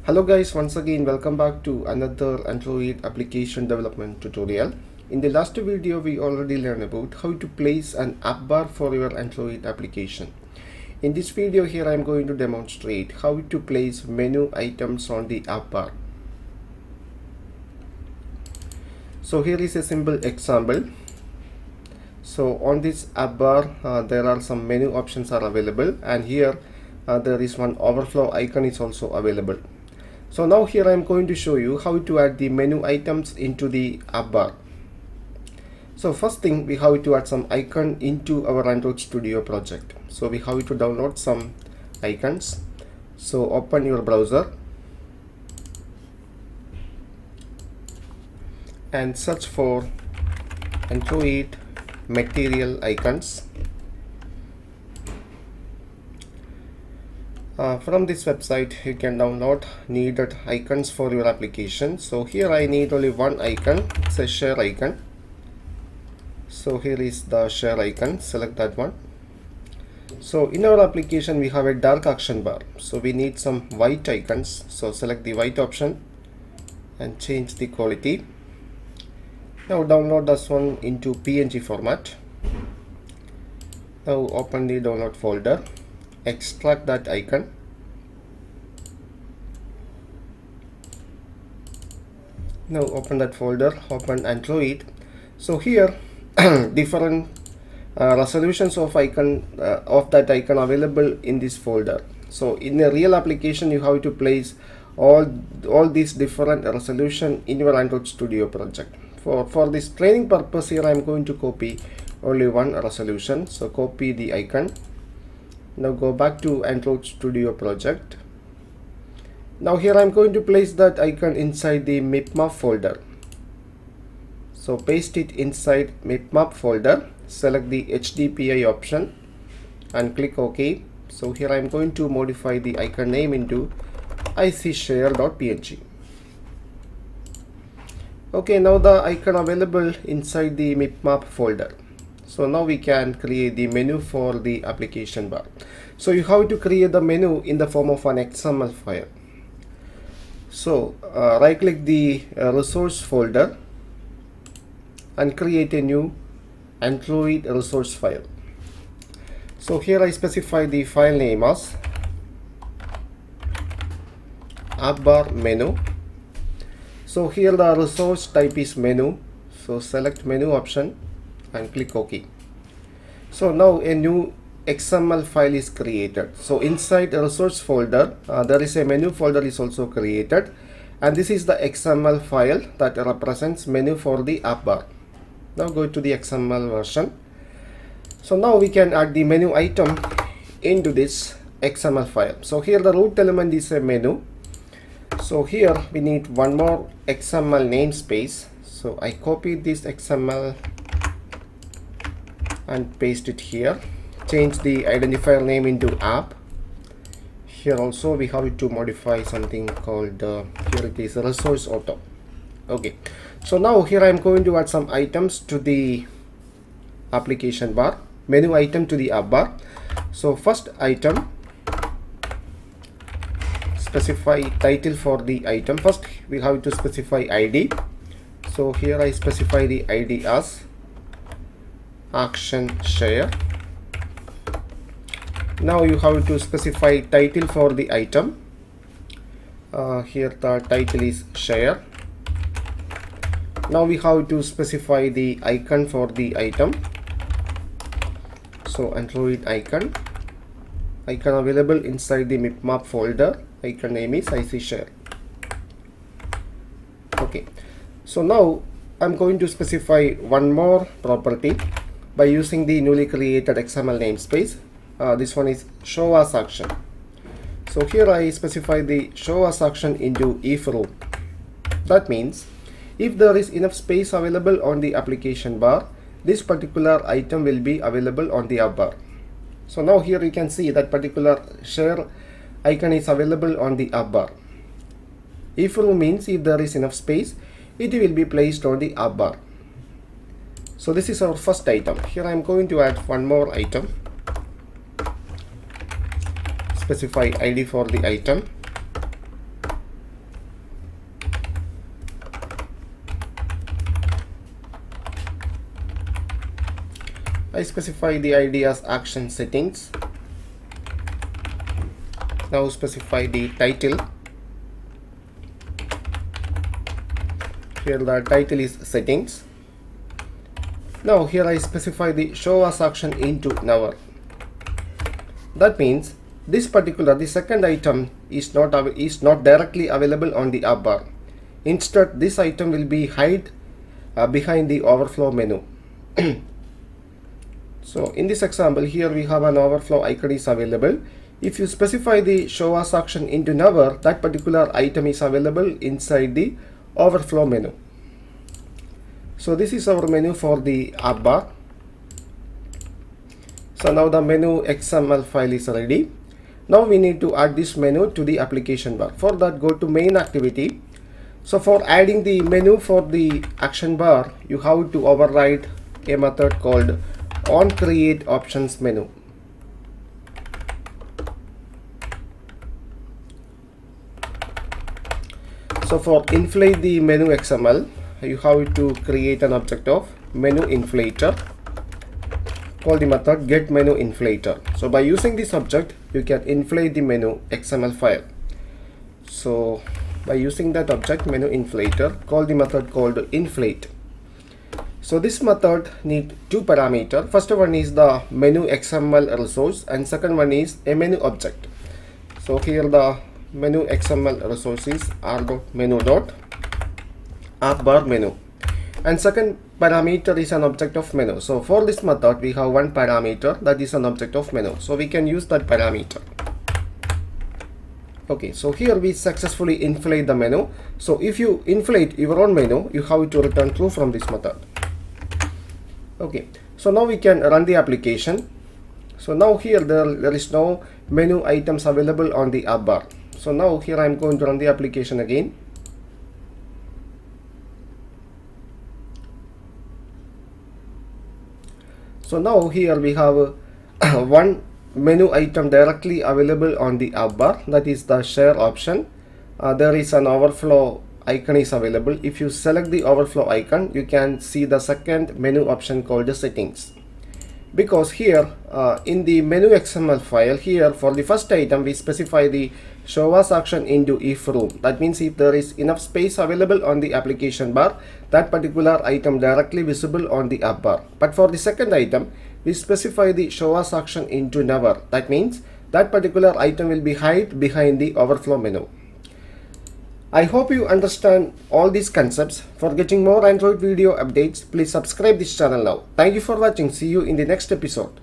Hello guys, once again welcome back to another Android application development tutorial. In the last video we already learned about how to place an app bar for your Android application. In this video here I am going to demonstrate how to place menu items on the app bar. So here is a simple example. So on this app bar there are some menu options are available, and here there is one overflow icon is also available. So now here I am going to show you how to add the menu items into the app bar. So first thing, we have to add some icon into our Android Studio project. So we have to download some icons. So open your browser and search for Android material icons. From this website you can download needed icons for your application. So here I need only one icon. It's a share icon. So here is the share icon, select that one. So in our application we have a dark action bar, so we need some white icons. So select the white option and change the quality. Now download this one into PNG format. Now open the download folder, extract that icon. Now open that folder, open Android. So here different resolutions of icon of that icon available in this folder. So in a real application you have to place all these different resolution in your Android Studio project. For this training purpose here I am going to copy only one resolution. So copy the icon. Now go back to Android Studio project. Now here I am going to place that icon inside the MIPMAP folder. So paste it inside MIPMAP folder, select the HDPI option and click OK. So here I am going to modify the icon name into icshare.png. Okay, now the icon available inside the MIPMAP folder. So now we can create the menu for the application bar. So you have to create the menu in the form of an XML file. So right click the resource folder and create a new Android resource file. So here I specify the file name as app bar menu. So here the resource type is menu. So select menu option and click OK. So now a new XML file is created. So inside the resource folder there is a menu folder is also created, and this is the XML file that represents menu for the app bar. Now go to the XML version. So now we can add the menu item into this XML file. So here the root element is a menu. So here we need one more XML namespace. So I copy this XML and paste it here. Change the identifier name into app. Here also we have to modify something called here it is resource auto. Okay, so now here I am going to add some items to the application bar, menu item to the app bar. So first item, specify title for the item. First we have to specify ID. So here I specify the ID as action share. Now you have to specify title for the item. Here the title is share. Now we have to specify the icon for the item. So Android icon available inside the MIPMAP folder. Icon name is icshare. Okay, so now I'm going to specify one more property by using the newly created XML namespace. This one is show as action. So here I specify the show as action into if room. That means if there is enough space available on the application bar, this particular item will be available on the app bar. So now here you can see that particular share icon is available on the app bar. If room means if there is enough space, it will be placed on the app bar. So this is our first item. Here I am going to add one more item. Specify ID for the item. I specify the ID as action settings. Now specify the title. Here the title is settings. Now here I specify the show as action into never. That means this particular, the second item is not directly available on the app bar. Instead, this item will be hide behind the overflow menu. So in this example, here we have an overflow icon is available. If you specify the show as action into never, that particular item is available inside the overflow menu. So this is our menu for the app bar. So now the menu XML file is ready. Now we need to add this menu to the application bar. For that, go to main activity. So for adding the menu for the action bar, you have to override a method called onCreateOptions menu. So for inflate the menu XML, you have to create an object of menu inflator. Call the method getMenuInflator. So by using this object, you can inflate the menu XML file. So by using that object MenuInflator, call the method called inflate. So this method needs two parameters. First one is the menu XML resource and second one is a menu object. So here the menu XML resources are menu.appBarMenu, and second parameter is an object of menu. So for this method we have one parameter that is an object of menu, so we can use that parameter. Okay, so here we successfully inflate the menu. So if you inflate your own menu, you have to return true from this method. Okay, so now we can run the application. So now here there is no menu items available on the app bar. So now here I am going to run the application again. So now here we have one menu item directly available on the app bar, that is the share option. There is an overflow icon is available. If you select the overflow icon, you can see the second menu option called the settings. Because here in the menu XML file, here for the first item we specify the show as action into if room. That means if there is enough space available on the application bar, that particular item directly visible on the app bar. But for the second item, we specify the show as action into never. That means that particular item will be hide behind the overflow menu. I hope you understand all these concepts. For getting more Android video updates, please subscribe this channel now. Thank you for watching. See you in the next episode.